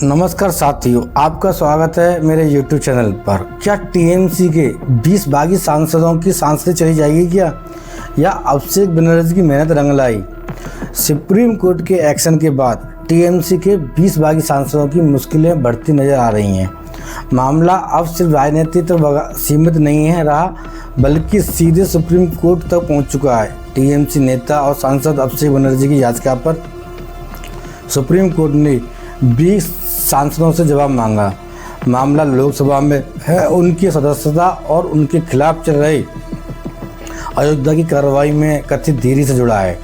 नमस्कार साथियों, आपका स्वागत है मेरे YouTube चैनल पर। क्या टीएमसी के 20 बागी सांसदों की सांसें चली जाएगी क्या, या अभिषेक बनर्जी की मेहनत रंग लाई? सुप्रीम कोर्ट के एक्शन के बाद टीएमसी के 20 बागी सांसदों की मुश्किलें बढ़ती नजर आ रही हैं। मामला अब सिर्फ राजनीति तक सीमित नहीं है रहा, बल्कि सीधे सुप्रीम कोर्ट तक पहुंच चुका है। टीएमसी नेता और सांसद अभिषेक बनर्जी की याचिका पर सुप्रीम कोर्ट ने 20 सांसदों से जवाब मांगा। मामला लोकसभा में है उनकी सदस्यता और उनके खिलाफ चल रही अयोध्या की कार्रवाई में कथित देरी से जुड़ा है।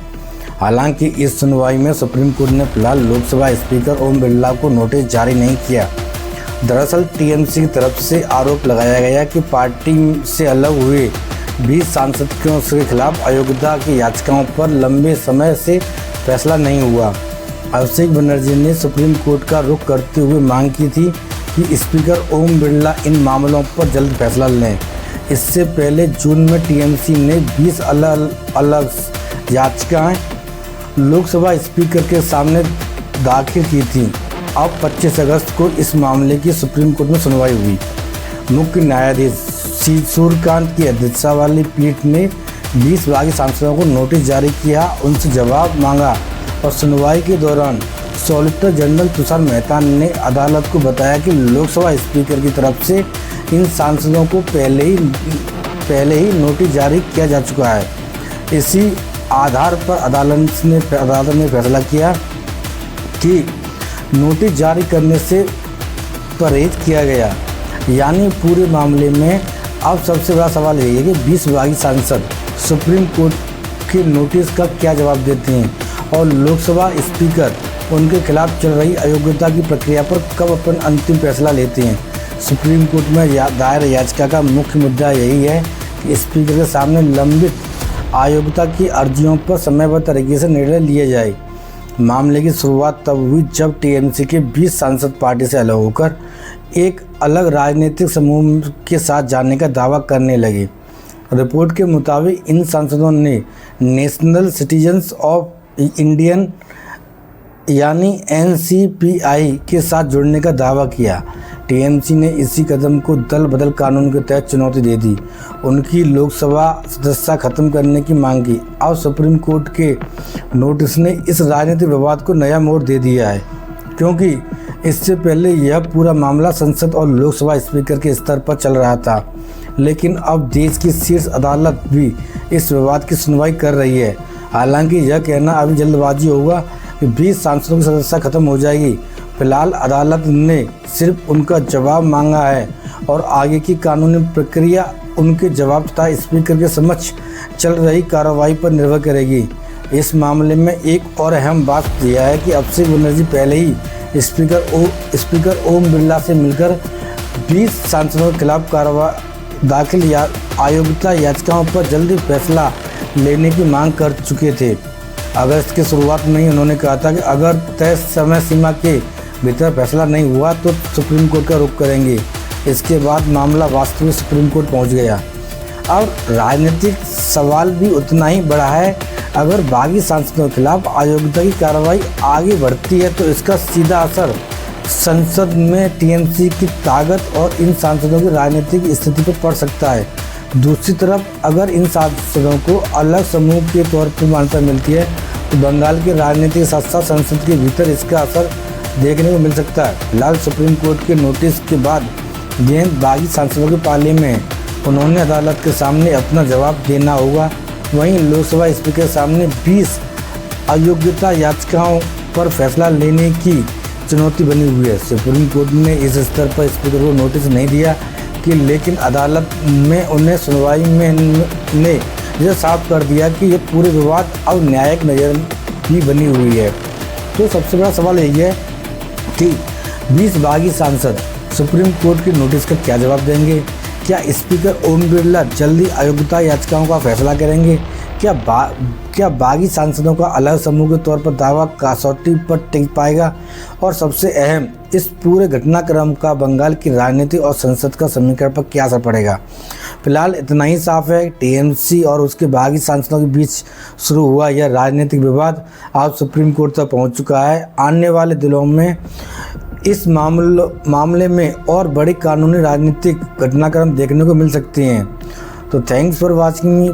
हालांकि इस सुनवाई में सुप्रीम कोर्ट ने फिलहाल लोकसभा स्पीकर ओम बिरला को नोटिस जारी नहीं किया। दरअसल टीएमसी की तरफ से आरोप लगाया गया कि पार्टी से अलग हुए 20 सांसदों के खिलाफ अयोध्या की याचिकाओं पर लंबे समय से फैसला नहीं हुआ। अभिषेक बनर्जी ने सुप्रीम कोर्ट का रुख करते हुए मांग की थी कि स्पीकर ओम बिरला इन मामलों पर जल्द फैसला लें। इससे पहले जून में टीएमसी ने 20 अलग याचिकाएं लोकसभा स्पीकर के सामने दाखिल की थी। अब 25 अगस्त को इस मामले की सुप्रीम कोर्ट में सुनवाई हुई। मुख्य न्यायाधीश सूर्यकांत की अध्यक्षता वाली पीठ ने 20 बागी सांसदों को नोटिस जारी किया, उनसे जवाब मांगा और सुनवाई के दौरान सॉलिसिटर जनरल तुषार मेहता ने अदालत को बताया कि लोकसभा स्पीकर की तरफ से इन सांसदों को पहले ही नोटिस जारी किया जा चुका है। इसी आधार पर अदालत ने फैसला किया कि नोटिस जारी करने से परहेज किया गया। यानी पूरे मामले में अब सबसे बड़ा सवाल यही है कि 20 बागी सांसद सुप्रीम कोर्ट के नोटिस का क्या जवाब देते हैं और लोकसभा स्पीकर उनके खिलाफ चल रही अयोग्यता की प्रक्रिया पर कब अपन अंतिम फैसला लेते हैं। सुप्रीम कोर्ट में दायर याचिका का मुख्य मुद्दा यही है कि स्पीकर के सामने लंबित अयोग्यता की अर्जियों पर समयबद्ध तरीके से निर्णय लिया जाए। मामले की शुरुआत तब हुई जब टीएमसी के 20 सांसद पार्टी से अलग होकर एक अलग राजनीतिक समूह के साथ जाने का दावा करने लगे। रिपोर्ट के मुताबिक इन सांसदों ने नेशनल सिटीजन्स ऑफ इंडियन यानी एनसीपीआई के साथ जुड़ने का दावा किया। टीएमसी ने इसी कदम को दल बदल कानून के तहत चुनौती दे दी। उनकी लोकसभा सदस्यता खत्म करने की मांग की। अब सुप्रीम कोर्ट के नोटिस ने इस राजनीतिक विवाद को नया मोड़ दे दिया है, क्योंकि इससे पहले यह पूरा मामला संसद और लोकसभा स्पीकर के स्तर पर चल रहा था, लेकिन अब देश की शीर्ष अदालत भी इस विवाद की सुनवाई कर रही है। हालांकि यह कहना अभी जल्दबाजी होगा कि 20 सांसदों की सदस्यता खत्म हो जाएगी। फिलहाल अदालत ने सिर्फ उनका जवाब मांगा है और आगे की कानूनी प्रक्रिया उनके जवाब तथा स्पीकर के समक्ष चल रही कार्रवाई पर निर्भर करेगी। इस मामले में एक और अहम बात यह है कि अभिषेक बनर्जी पहले ही स्पीकर ओम बिरला से मिलकर 20 सांसदों के खिलाफ दाखिल अयोग्यता याचिकाओं पर जल्दी फैसला लेने की मांग कर चुके थे। अगस्त की शुरुआत में ही उन्होंने कहा था कि अगर तय समय सीमा के भीतर फैसला नहीं हुआ तो सुप्रीम कोर्ट का रुख करेंगे। इसके बाद मामला वास्तव में सुप्रीम कोर्ट पहुंच गया। अब राजनीतिक सवाल भी उतना ही बड़ा है। अगर बागी सांसदों के खिलाफ अयोग्यता की कार्रवाई आगे बढ़ती है तो इसका सीधा असर संसद में टीएमसी की ताकत और इन सांसदों की राजनीतिक स्थिति पर पड़ सकता है। दूसरी तरफ अगर इन सांसदों को अलग समूह के तौर पर मान्यता मिलती है तो बंगाल के राजनीतिक साथ साथ संसद के भीतर इसका असर देखने को मिल सकता है। फिलहाल सुप्रीम कोर्ट के नोटिस के बाद जिन बागी सांसदों के पाले में उन्होंने अदालत के सामने अपना जवाब देना होगा, वहीं लोकसभा स्पीकर के सामने 20 अयोग्यता याचिकाओं पर फैसला लेने की चुनौती बनी हुई है। सुप्रीम कोर्ट ने इस स्तर पर स्पीकर को नोटिस नहीं दिया कि, लेकिन अदालत में उन्हें सुनवाई में ने यह साफ कर दिया कि यह पूरे विवाद अब न्यायिक नज़र की बनी हुई है। तो सबसे बड़ा सवाल यही है कि 20 बागी सांसद सुप्रीम कोर्ट के नोटिस का क्या जवाब देंगे? क्या स्पीकर ओम बिरला जल्दी अयोग्यता याचिकाओं का फैसला करेंगे? क्या बागी सांसदों का अलग समूह के तौर पर दावा कसौटी पर टिक पाएगा? और सबसे अहम, इस पूरे घटनाक्रम का बंगाल की राजनीति और संसद का समीकरण पर क्या असर पड़ेगा? फिलहाल इतना ही साफ है, टीएमसी और उसके बागी सांसदों के बीच शुरू हुआ यह राजनीतिक विवाद अब सुप्रीम कोर्ट तक पहुंच चुका है। आने वाले दिनों में इस मामले में और बड़ी कानूनी राजनीतिक घटनाक्रम देखने को मिल सकती हैं। तो थैंक्स फॉर वॉचिंग मी।